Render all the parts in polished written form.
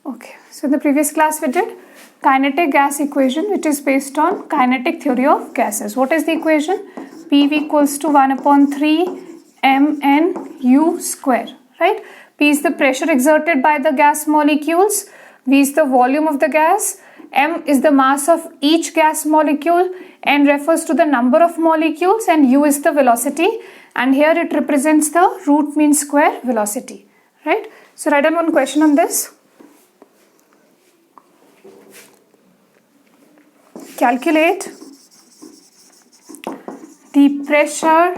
Okay, so in the previous class we did kinetic gas equation, which is based on kinetic theory of gases. What is the equation? PV equals to 1 upon 3 mnu square, right? P is the pressure exerted by the gas molecules, V is the volume of the gas, m is the mass of each gas molecule, n refers to the number of molecules, and u is the velocity, and here it represents the root mean square velocity, right? So write down one question on this. Calculate the pressure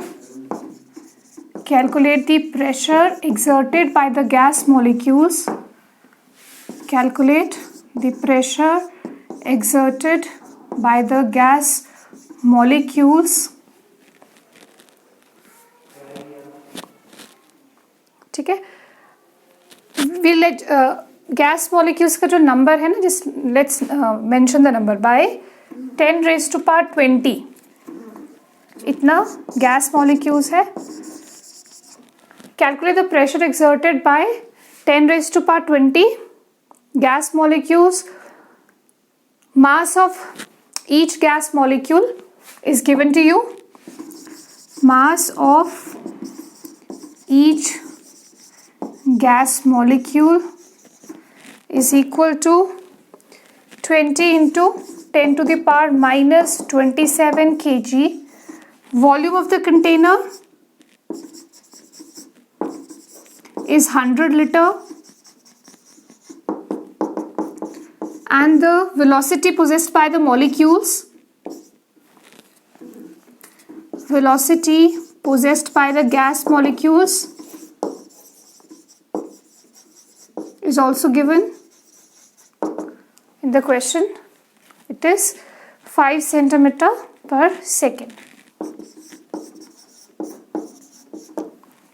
exerted by the gas molecules. Calculate the pressure exerted by the gas molecules. ठीक है, we'll let gas molecules का जो number है ना, just let's mention the number by 10 raised to power 20. इतना gas molecules है. Calculate the pressure exerted by 10 raised to power 20 gas molecules. Mass of each gas molecule is given to you. Mass of each gas molecule is equal to 20 into 10 to the power minus 27 kg. Volume of the container is 100 liter, and the velocity possessed by the molecules, velocity possessed by the gas molecules is also given in the question. It is 5 centimeter per second.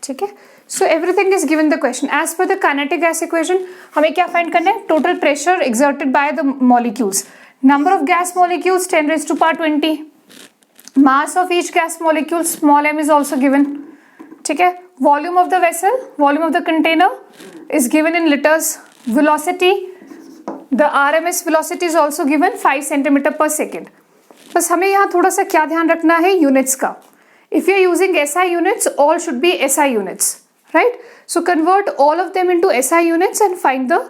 ठीक है, so everything is given the question. As per the kinetic gas equation, हमें क्या find करना है? Total pressure exerted by the molecules. Number of gas molecules 10 raised to power 20. Mass of each gas molecule small m is also given. ठीक है, volume of the vessel, volume of the container is given in liters. Velocity, the RMS velocity is also given 5 centimeter per second. बस हमें यहाँ थोड़ा सा क्या ध्यान रखना है? यूनिट्स का. If you are using SI units, all should be SI units, right? So convert all of them into SI units and find the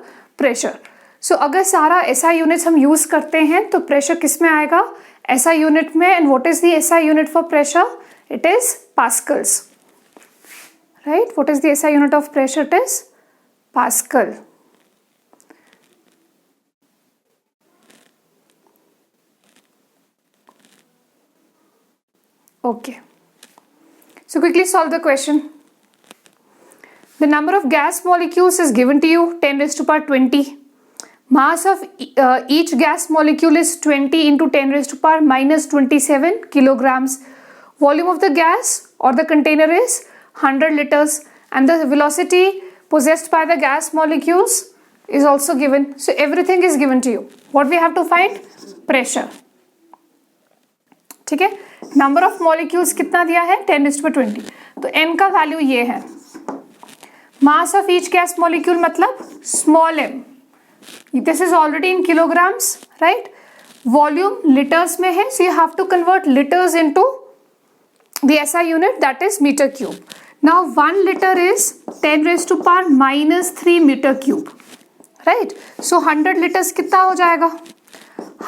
pressure. So अगर सारा SI units हम use करते हैं तो pressure किस में आएगा? SI unit में. And what is the SI unit for pressure? It is pascals, right? What is the SI unit of pressure? It is Pascal. Okay. So quickly solve the question. The number of gas molecules is given to you 10 raised to power 20. Mass of each gas molecule is 20 into 10 raised to power minus 27 kilograms. Volume of the gas or the container is 100 liters, and the velocity possessed by the gas molecules is also given. So everything is given to you. What we have to find? Pressure. ठीक है, number of molecules कितना दिया है? 10 raised to power 20. तो n का value ये है. Mass of each gas molecule मतलब small m. This is already in kilograms, right? Volume litres में है, so you have to convert litres into the SI unit, that is metre cube. Now 1 liter is 10 raised to power minus 3 meter cube, right? So 100 liters कितना हो जाएगा?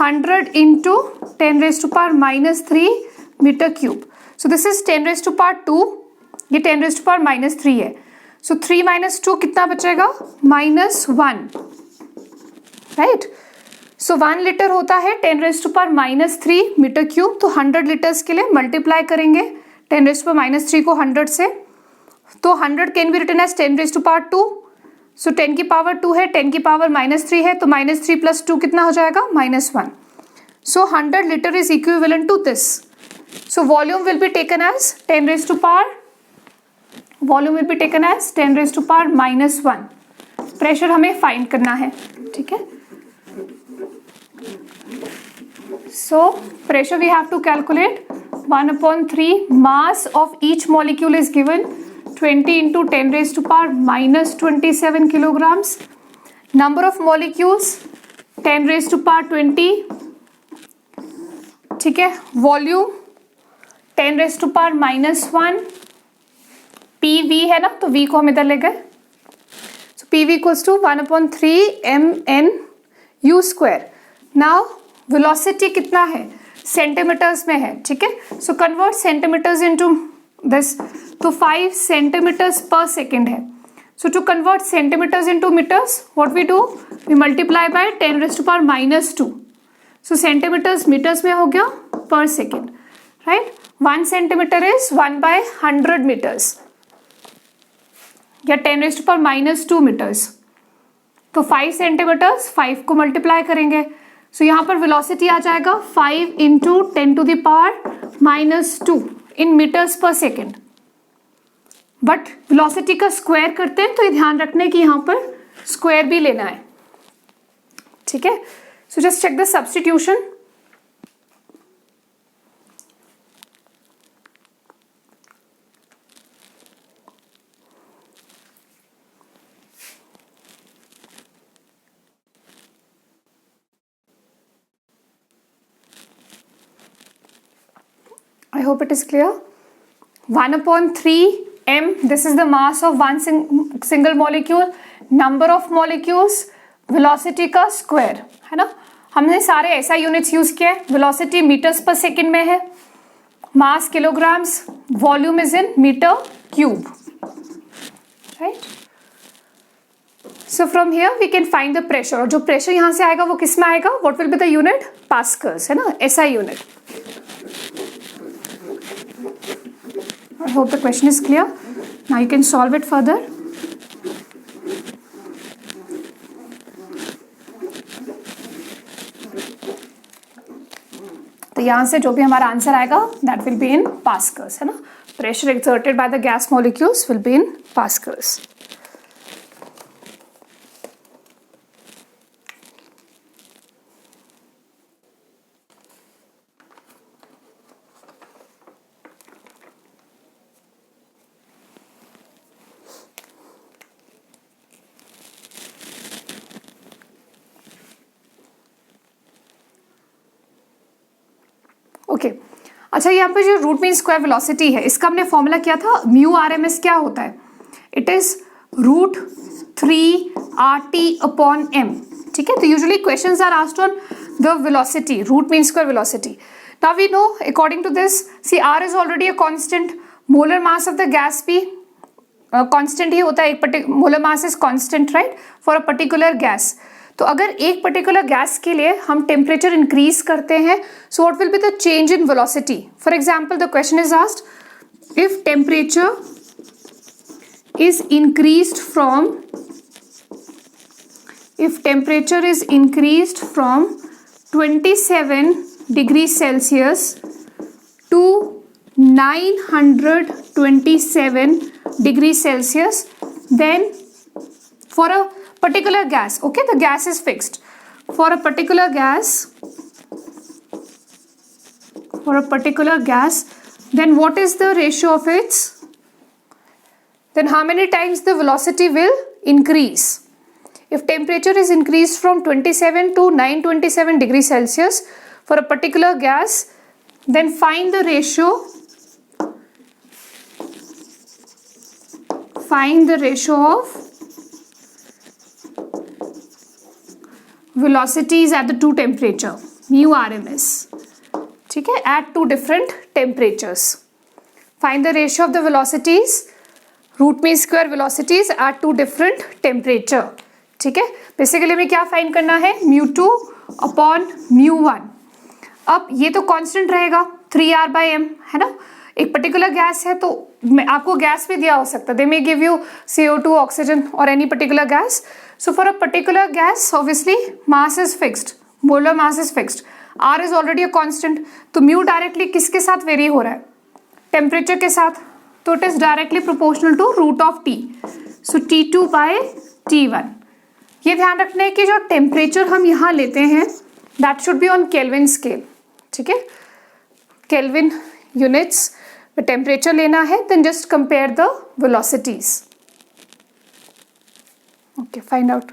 100 into 10 raised to power minus 3 meter cube. So this is 10 raised to power 2. ये 10 raised to power minus 3 है. So 3 minus 2 कितना बचेगा? minus 1. Right? So 1 liter होता है 10 raised to power minus 3 meter cube. तो 100 liters के लिए multiply करेंगे 10 raised to power minus 3 को 100 से. तो 100 can be written as 10 raised to power 2. So 10 की पावर 2 है, 10 की पावर minus 3 है, तो minus 3 plus 2 कितना हो जाएगा? minus 1. So 100 liter is equivalent to this. So volume will be taken as 10 raised to power minus 1. Pressure हमें find करना है, ठीक है? So pressure we have to calculate 1 upon 3. Mass of each molecule is given 20 into 10 raised to power minus 27 kilograms. Number of molecules 10⁻20, ठीक है। Volume 10⁻⁻1, PV है ना, तो V को हम इधर ले गए, so PV equals to 1/3 mNu²। Now velocity कितना है, सेंटीमीटर्स में है, ठीक है। So convert centimetres into this, तो 5 सेंटीमीटर्स पर सेकेंड है। So to convert centimetres into metres, what we do, we multiply by 10⁻⁻²। So centimetres metres में हो गया पर second, right. 1 centimetre is 1/100 metres या 10⁻⁻² मीटर्स। तो 5 सेंटीमीटर्स 5 को मल्टीप्लाई करेंगे, सो यहाँ पर वेलोसिटी आ जाएगा 5 × 10⁻⁻² इन मीटर्स पर सेकेंड। बट वेलोसिटी का स्क्वायर करते हैं तो ये ध्यान रखने की यहाँ पर स्क्वायर भी लेना है, ठीक है। So just check the substitution. I hope it is clear. 1/3 m, this is the mass of one single molecule, number of molecules, velocity का square, है ना। हमने सारे ऐसा यूनिट्स यूज किए, वेलोसिटी मीटर्स पर सेकेंड में है, mass kilograms, volume is in metre cube, right. So from here we can find the pressure, और जो प्रेशर यहाँ से आएगा वो किस में आएगा, what will be the unit, pascals, है ना, ऐसा unit. I hope the question is clear. Now you can solve it further. तो यहाँ से जो भी हमारा आंसर आएगा that will be in pascals, है ना। Pressure exerted by the gas molecules will be in pascals. Okay अच्छा, यहाँ पे जो रूट मीन स्क्वायर वेलोसिटी है, इसका हमने फॉर्मूला किया था, म्यू RMS क्या होता है, इट इज √3RT/m, ठीक है। तो usually questions are asked on the velocity, root mean square velocity. Now we know according to this, see R is already a constant, molar mass of the gas भी constant ही होता है, एक molar mass is constant, right, for a particular gas. तो अगर एक particular gas के लिए हम टेम्परेचर इंक्रीज करते हैं, so what will be the change in velocity. For example the question is asked, if temperature is increased from 27 degrees Celsius to 927 degrees Celsius, then for a particular gas, okay, the gas is fixed, for a particular gas, then what is the ratio of its, then how many times the velocity will increase. If temperature is increased from 27 to 927 degrees Celsius for a particular gas, then find the ratio of velocities at the two temperature, mu RMS, ठीक है, at two different temperatures. Find the ratio of the velocities, root mean square velocities at two different temperature, ठीक है। Basically हमें क्या find करना है, μ2/μ1। अब ये तो कांस्टेंट रहेगा 3R/m, है ना। एक पर्टिकुलर गैस है तो आपको गैस भी दिया हो सकता है, they may give you CO2, oxygen और any particular gas. So for a particular gas obviously mass is fixed, molar mass is fixed, R is already a constant, तो म्यू डायरेक्टली किसके साथ वेरी हो रहा है, टेम्परेचर के साथ, तो it is directly proportional to √T, so T2/T1। ये ध्यान रखना है कि जो टेम्परेचर हम यहाँ लेते हैं that should be on kelvin scale, ठीक है। केल्विन यूनिट्स में टेम्परेचर लेना है, then just compare the velocities, okay, find out.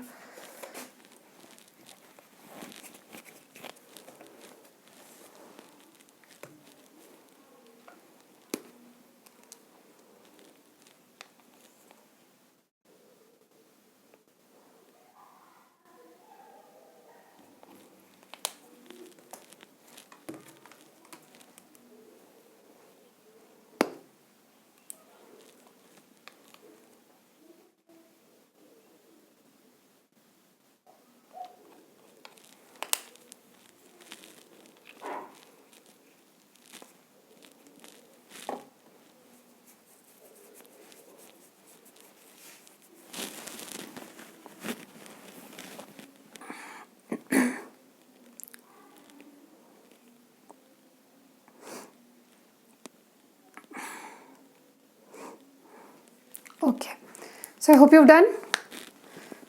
So I hope you've done.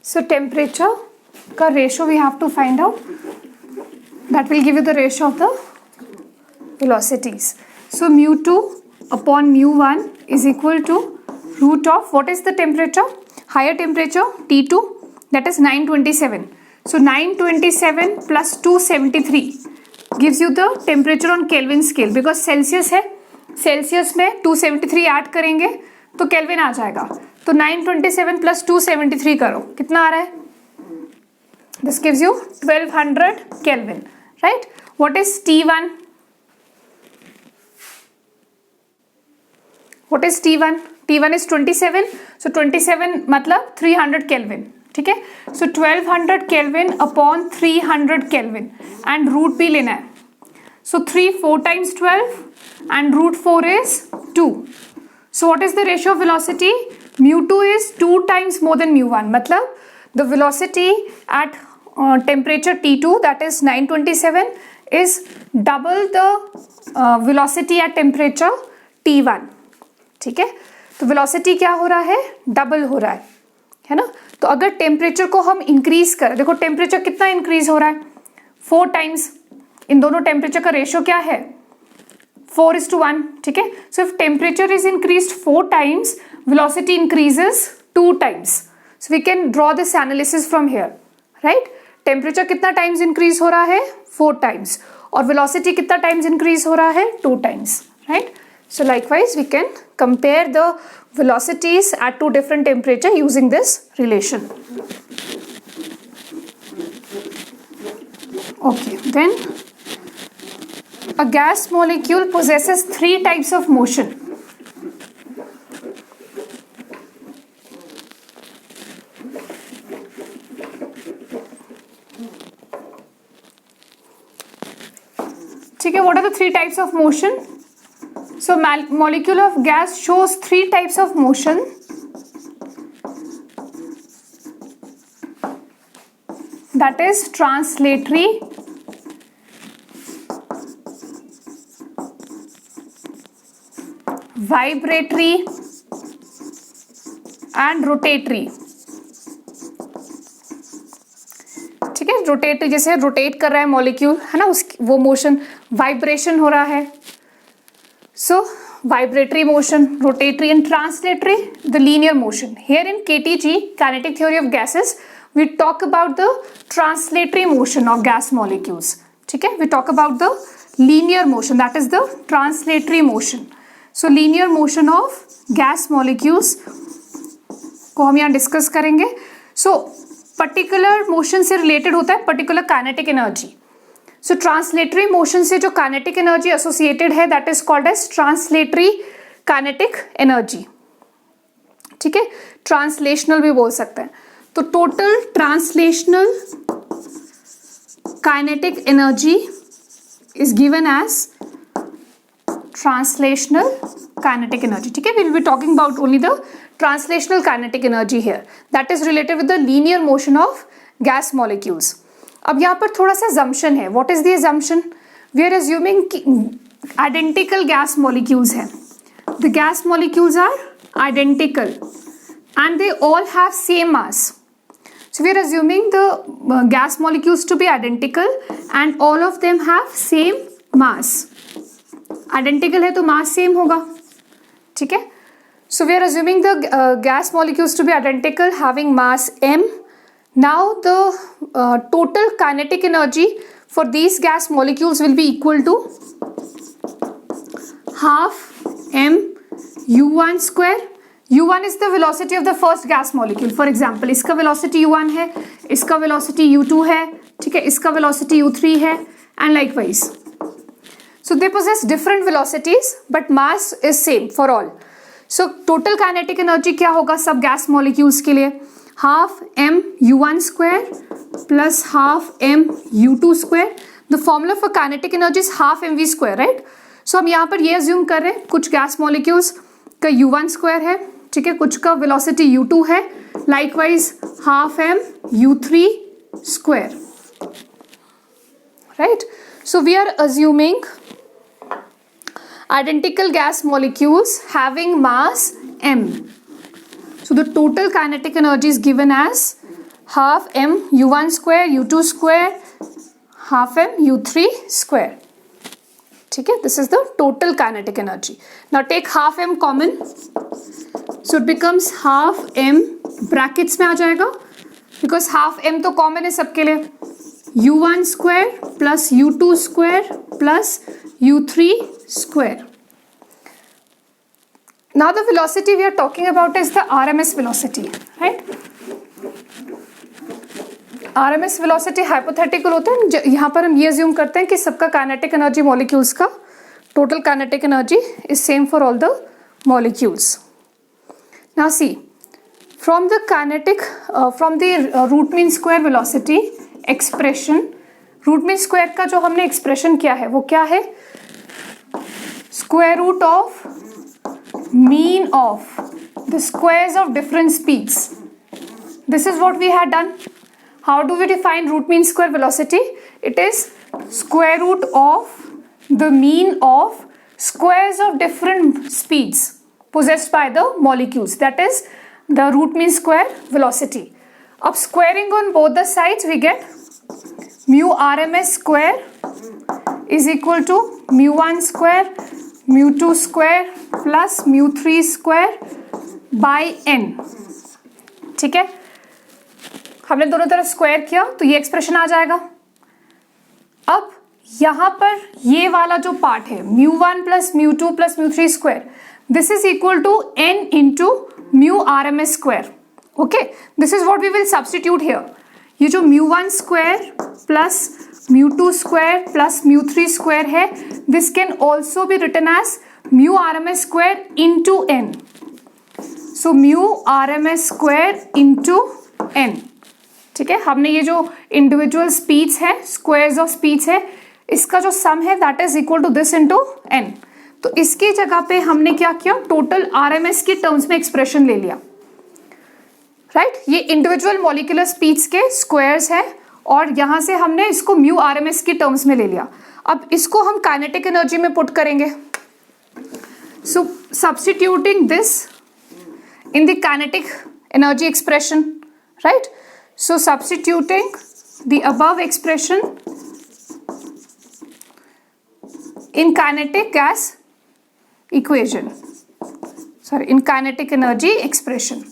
So temperature का ratio we have to find out. That will give you the ratio of the velocities. So mu2 upon mu1 is equal to root of, what is the temperature? Higher temperature T2, that is 927. So 927 plus 273 gives you the temperature on Kelvin scale, because Celsius है, Celsius में 273 add करेंगे तो Kelvin आ जाएगा. तो 927 plus 273 करो, कितना आ रहा है? This gives you 1200 Kelvin, right? What is T1? What is T1? T1 is 27. So 27 मतलब 300 Kelvin. ठीक है. So 1200 Kelvin upon 300 Kelvin and root भी लेना है. So 4 times 12 and root 4 is 2. So what is the ratio of velocity? Mu2 is 2 times more than mu1. मतलब the velocity at temperature T2, that is 927, is double the velocity at temperature T1. ठीक है. तो velocity क्या हो रहा है? Double हो रहा है ना. तो अगर टेम्परेचर को हम इंक्रीज करें, देखो टेम्परेचर कितना इंक्रीज हो रहा है? 4 टाइम्स. इन दोनों टेम्परेचर का रेशियो क्या है? 4:1. ठीक है. So if temperature is increased 4 times, velocity increases 2 times. So we can draw this analysis from here, right. Temperature कितना टाइम्स इंक्रीज हो रहा है? 4 टाइम्स. और वेलोसिटी कितना टाइम्स इंक्रीज हो रहा है? 2 times, right. So likewise we can compare the velocities at 2 different temperature using this relation. Okay, then a gas molecule possesses 3 types of motion. ठीक है, what are the 3 types of motion? So molecule of gas shows 3 types of motion. That is translatory, vibratory and rotatory. ठीक है, rotatory जैसे rotate कर रहा है molecule, है ना, उसकी वो मोशन. वाइब्रेशन हो रहा है, so vibratory motion, rotatory and translatory, the linear motion. Here in KTG, kinetic theory of gases, we talk about the translatory motion of gas molecules. ठीक है, we talk about the linear motion, that is the translatory motion. So linear motion of gas molecules को हम यहाँ discuss करेंगे. So particular motion से related होता है particular kinetic energy. So translatory motion से जो kinetic energy associated है, that is called as translatory kinetic energy. ठीक है, translational भी बोल सकते हैं. तो total translational kinetic energy is given as translational kinetic energy. ठीक है, we will be talking about only the translational kinetic energy here. That is related with the linear motion of gas molecules. अब यहाँ पर थोड़ा सा assumption है. What is the assumption? We are assuming identical gas molecules हैं. The gas molecules are identical and they all have same mass. So we are assuming the gas molecules to be identical and all of them have same mass. Identical है तो mass same होगा. ठीक है. So we are assuming the gas molecules to be identical, having mass m. Now the total kinetic energy for these gas molecules will be equal to half m u1 square. u1 is the velocity of the first gas molecule. For example, इसका velocity u1 है, इसका velocity u2 है, ठीक है, इसका velocity u3 है, and likewise. So they possess different velocities, but mass is same for all. So total kinetic energy क्या होगा सब gas molecules के लिए? Half m u1 square plus half m u2 square. The formula for kinetic energy is half mv square, right? So हम यहाँ पर ये assume कर रहे हैं कुछ gas molecules का u1 square है, ठीक है, कुछ का velocity u2 है, likewise half m u3 square, right? So we are assuming identical gas molecules having mass m. So the total kinetic energy is given as half m u1 square u2 square half m u3 square. ठीक है, this is the total kinetic energy. Now take half m common, so it becomes half m brackets में आ जाएगा because half m तो common है सबके लिए, u1 square plus u2 square plus u3 square. Now the velocity we are talking about is the RMS velocity, right? RMS velocity hypothetical होता है, यहाँ पर हम ये assume करते हैं कि सबका kinetic energy molecules का total kinetic energy is same for all the molecules. Now see, from the kinetic, from the root mean square velocity expression, root mean square का जो हमने expression किया है वो क्या है? Square root of mean of the squares of different speeds. This is what we had done. How do we define root mean square velocity? It is square root of the mean of squares of different speeds possessed by the molecules. That is the root mean square velocity. Up squaring on both the sides, we get mu RMS square is equal to mu1 square mu2 square plus mu3 square by n. ठीक है, हमने दोनों तरफ square किया तो ये expression आ जाएगा. अब यहां पर ये वाला जो पार्ट है mu1 plus mu2 plus mu3 square, this is equal to n into mu RMS square. Okay, this is what we will substitute here. ये जो mu1 square plus mu2 square plus mu3 square है, this can also be written as mu RMS square into n. सो mu RMS square into n. ठीक है, हमने ये जो individual speeds है, स्क्वायर्स ऑफ स्पीड्स है, इसका जो सम है that is equal to this into n. तो इसकी जगह पे हमने क्या किया, टोटल RMS के टर्म्स में एक्सप्रेशन ले लिया. राइट, ये इंडिविजुअल मॉलिक्यूलर स्पीड्स के स्क्वायर्स है और यहां से हमने इसको म्यू RMS के टर्म्स में ले लिया. अब इसको हम काइनेटिक एनर्जी में पुट करेंगे. So substituting this in the kinetic energy expression, right. So substituting the above expression in kinetic gas equation, sorry, in kinetic energy expression,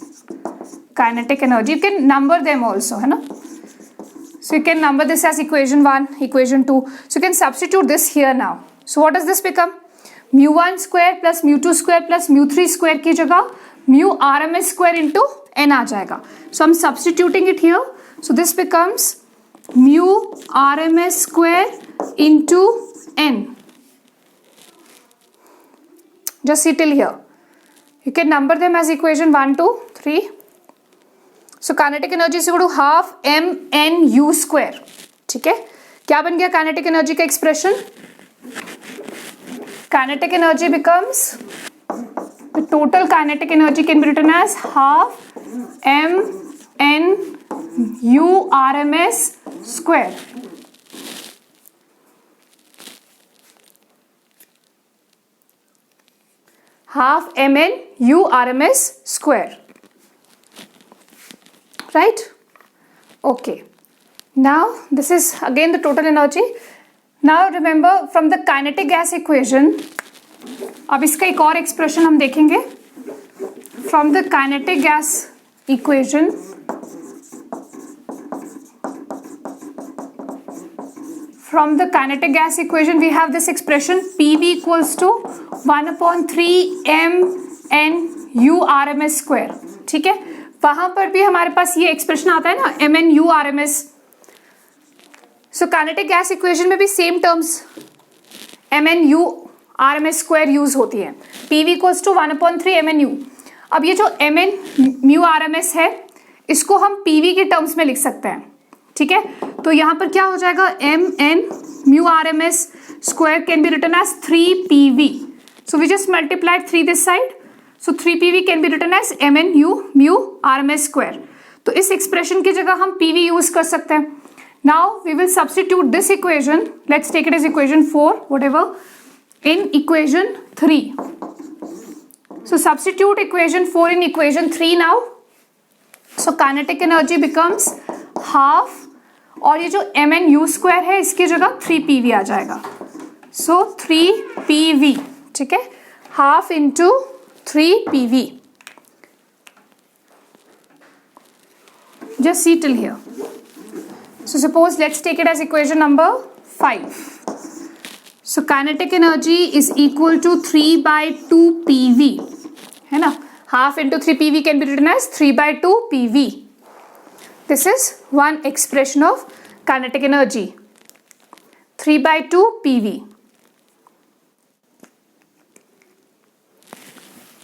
kinetic energy, you can number them also, है ना. So you can number this as equation 1, equation 2. So you can substitute this here now. So what does this become? mu1 square plus mu2 square plus mu3 square की जगह mu RMS square into n आ जाएगा. So I'm substituting it here. So this becomes mu RMS square into n. Just see till here. You can number them as equation 1, 2, 3. So kinetic energy is equal to half m n u square. ठीक है, क्या बन गया kinetic energy का expression? Kinetic energy becomes, the total kinetic energy can be written as half m n u RMS square. Half mn u RMS square. Right? Okay. Now this is again the total energy. Now remember from the kinetic gas equation, अब इसका एक और expression हम देखेंगे. From the kinetic gas equation, from the kinetic gas equation we have this expression PV equals to 1/3 m n u RMS square. ठीक है, वहां पर भी हमारे पास ये एक्सप्रेशन आता है ना, m n u RMS. So kinetic gas equation में भी same terms m n u RMS square use होती है. PV equals to 1/3 m n u. अब ये जो m n mu RMS है, इसको हम PV के टर्म्स में लिख सकते हैं. ठीक है, तो यहाँ पर क्या हो जाएगा, m n mu RMS square can be written as 3PV. So we just multiplied 3 this side, so 3PV can be written as m n u mu RMS square. तो इस एक्सप्रेशन की जगह हम PV यूज कर सकते हैं. Now we will substitute this equation, let's take it as equation 4, whatever, in equation 3. So substitute equation 4 in equation 3 now. So kinetic energy becomes half, और ये जो mn square है इसकी जगह 3pv आ जाएगा. So 3pv, ठीक है, half into 3pv. Just see till here. So suppose let's take it as equation number 5. So kinetic energy is equal to 3 by 2 pv, है ना. Half into 3 pv can be written as 3 by 2 pv. This is one expression of kinetic energy. 3 by 2 pv.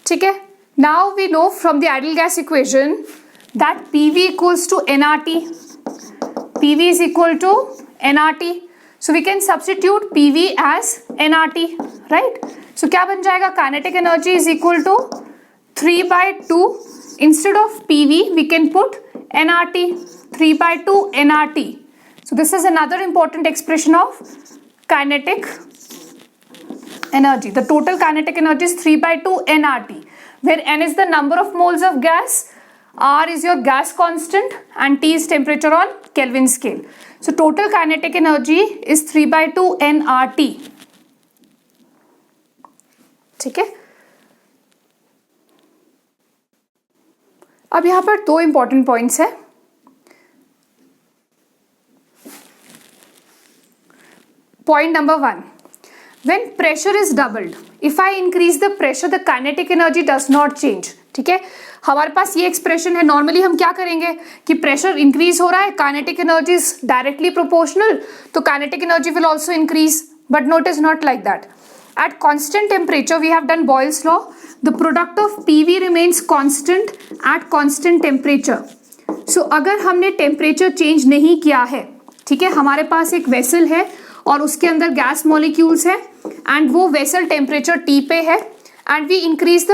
ठीक है. Now we know from the ideal gas equation that pv equals to nRT. pv is equal to nRT. So we can substitute pv as nRT, right? So क्या बन जाएगा? Kinetic energy is equal to 3 by 2. Instead of pv we can put nRT. 3 by 2 nRT. So this is another important expression of kinetic energy. The total kinetic energy is 3 by 2 nRT, where n is the number of moles of gas, R is your gas constant, and T is temperature on Kelvin scale. So total kinetic energy is 3 by 2 nRT. ठीक है. अब यहां पर दो important points है. Point number 1. When pressure is doubled, if I increase the pressure, the kinetic energy does not change. ठीक है. हमारे पास ये एक्सप्रेशन है. नॉर्मली हम क्या करेंगे कि प्रेशर इंक्रीज हो रहा है, kinetic energy is directly proportional, तो kinetic energy will also increase, but no it is not like that. At constant temperature we have done Boyle's law, the product of PV remains constant at constant temperature. So अगर हमने temperature change नहीं किया है, ठीक है, हमारे पास एक vessel है और उसके अंदर गैस मॉलिक्यूल्स है, एंड वो वेसल टेम्परेचर T पे है, एंड वी इंक्रीज द